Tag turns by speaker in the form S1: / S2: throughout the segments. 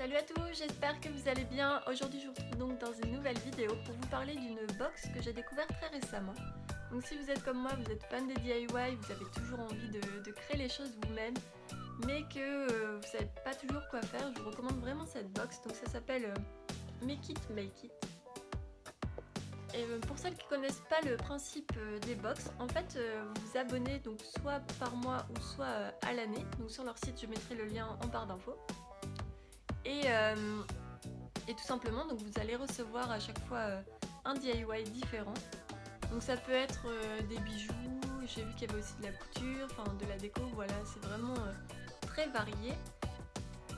S1: Salut à tous, j'espère que vous allez bien. Aujourd'hui je vous retrouve donc dans une nouvelle vidéo pour vous parler d'une box que j'ai découverte très récemment. Donc si vous êtes comme moi, vous êtes fan des DIY, vous avez toujours envie de créer les choses vous-même, mais que vous savez pas toujours quoi faire, je vous recommande vraiment cette box. Donc ça s'appelle Make It Make It. Et pour celles qui connaissent pas le principe des box, en fait vous vous abonnez donc soit par mois ou soit à l'année. Donc sur leur site je mettrai le lien en barre d'infos. Et tout simplement donc vous allez recevoir à chaque fois un DIY différent. Donc ça peut être des bijoux, j'ai vu qu'il y avait aussi de la couture, enfin de la déco, voilà, c'est vraiment très varié.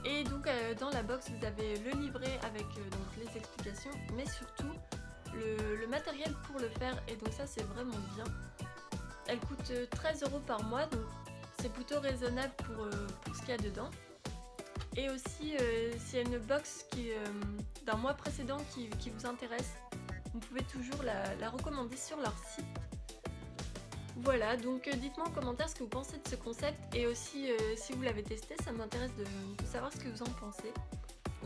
S1: Et donc dans la box vous avez le livret avec donc les explications, mais surtout le matériel pour le faire, et donc ça c'est vraiment bien. Elle coûte 13 € par mois, donc c'est plutôt raisonnable pour ce qu'il y a dedans. Et aussi s'il y a une box d'un mois précédent qui vous intéresse, vous pouvez toujours la recommander sur leur site. Voilà, donc dites-moi en commentaire ce que vous pensez de ce concept, et aussi si vous l'avez testé, ça m'intéresse de savoir ce que vous en pensez.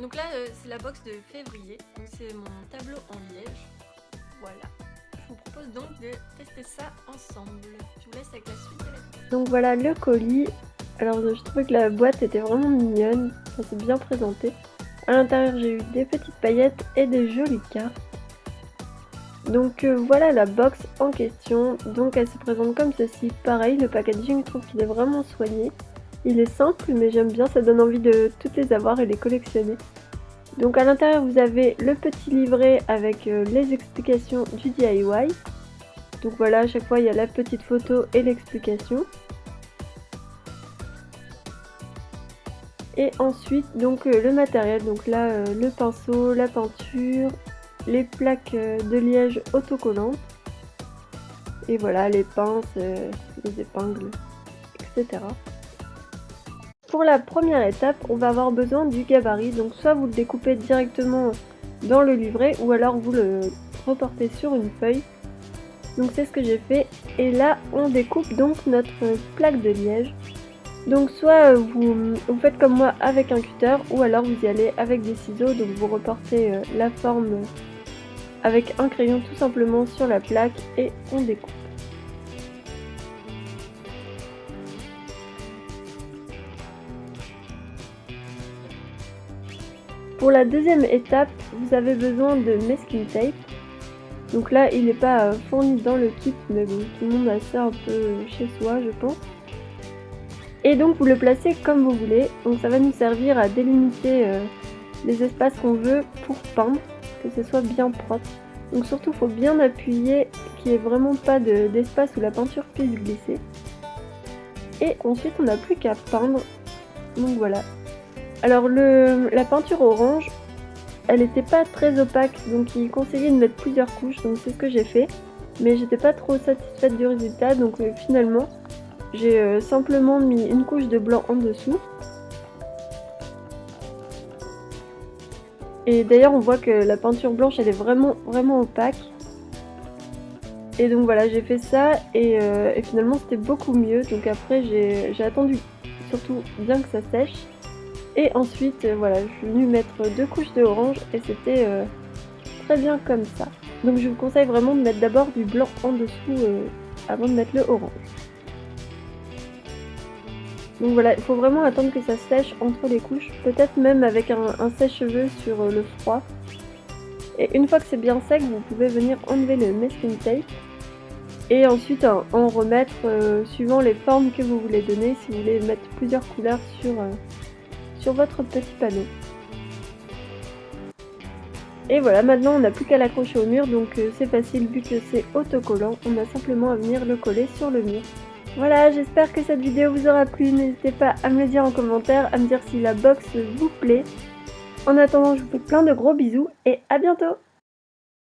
S1: Donc là c'est la box de février, donc c'est mon tableau en liège. Voilà, je vous propose donc de tester ça ensemble. Je vous laisse avec la suite de la vidéo.
S2: Donc voilà le colis. Alors je trouvais que la boîte était vraiment mignonne, ça s'est bien présenté. À l'intérieur j'ai eu des petites paillettes et des jolies cartes. Donc voilà la box en question. Donc elle se présente comme ceci. Pareil, le packaging, je trouve qu'il est vraiment soigné. Il est simple mais j'aime bien, ça donne envie de toutes les avoir et les collectionner. Donc à l'intérieur vous avez le petit livret avec les explications du DIY. Donc voilà, à chaque fois il y a la petite photo et l'explication. Et ensuite donc le matériel, donc là le pinceau, la peinture, les plaques de liège autocollantes, et voilà les pinces, les épingles, etc. Pour la première étape, on va avoir besoin du gabarit, donc soit vous le découpez directement dans le livret ou alors vous le reportez sur une feuille. Donc c'est ce que j'ai fait, et là on découpe donc notre plaque de liège. Donc soit vous faites comme moi avec un cutter, ou alors vous y allez avec des ciseaux, donc vous reportez la forme avec un crayon tout simplement sur la plaque et on découpe. Pour la deuxième étape, vous avez besoin de masking tape. Donc là il n'est pas fourni dans le kit, mais bon, tout le monde a ça un peu chez soi je pense. Et donc vous le placez comme vous voulez, donc ça va nous servir à délimiter les espaces qu'on veut pour peindre, que ce soit bien propre. Donc surtout il faut bien appuyer, qu'il n'y ait vraiment pas d'espace où la peinture puisse glisser. Et ensuite on n'a plus qu'à peindre, donc voilà. Alors la peinture orange, elle n'était pas très opaque, donc il conseillait de mettre plusieurs couches, donc c'est ce que j'ai fait. Mais j'étais pas trop satisfaite du résultat, donc finalement j'ai simplement mis une couche de blanc en dessous. Et d'ailleurs on voit que la peinture blanche elle est vraiment opaque. Et donc voilà, j'ai fait ça et finalement c'était beaucoup mieux. Donc après j'ai attendu surtout bien que ça sèche. Et ensuite voilà, je suis venue mettre 2 couches de orange et c'était très bien comme ça. Donc je vous conseille vraiment de mettre d'abord du blanc en dessous avant de mettre le orange. Donc voilà, il faut vraiment attendre que ça sèche entre les couches, peut-être même avec un sèche-cheveux sur le froid. Et une fois que c'est bien sec, vous pouvez venir enlever le masking tape et ensuite en remettre suivant les formes que vous voulez donner, si vous voulez mettre plusieurs couleurs sur votre petit panneau. Et voilà, maintenant on n'a plus qu'à l'accrocher au mur, donc c'est facile vu que c'est autocollant, on a simplement à venir le coller sur le mur. Voilà, j'espère que cette vidéo vous aura plu, n'hésitez pas à me le dire en commentaire, à me dire si la box vous plaît. En attendant, je vous fais plein de gros bisous et à bientôt!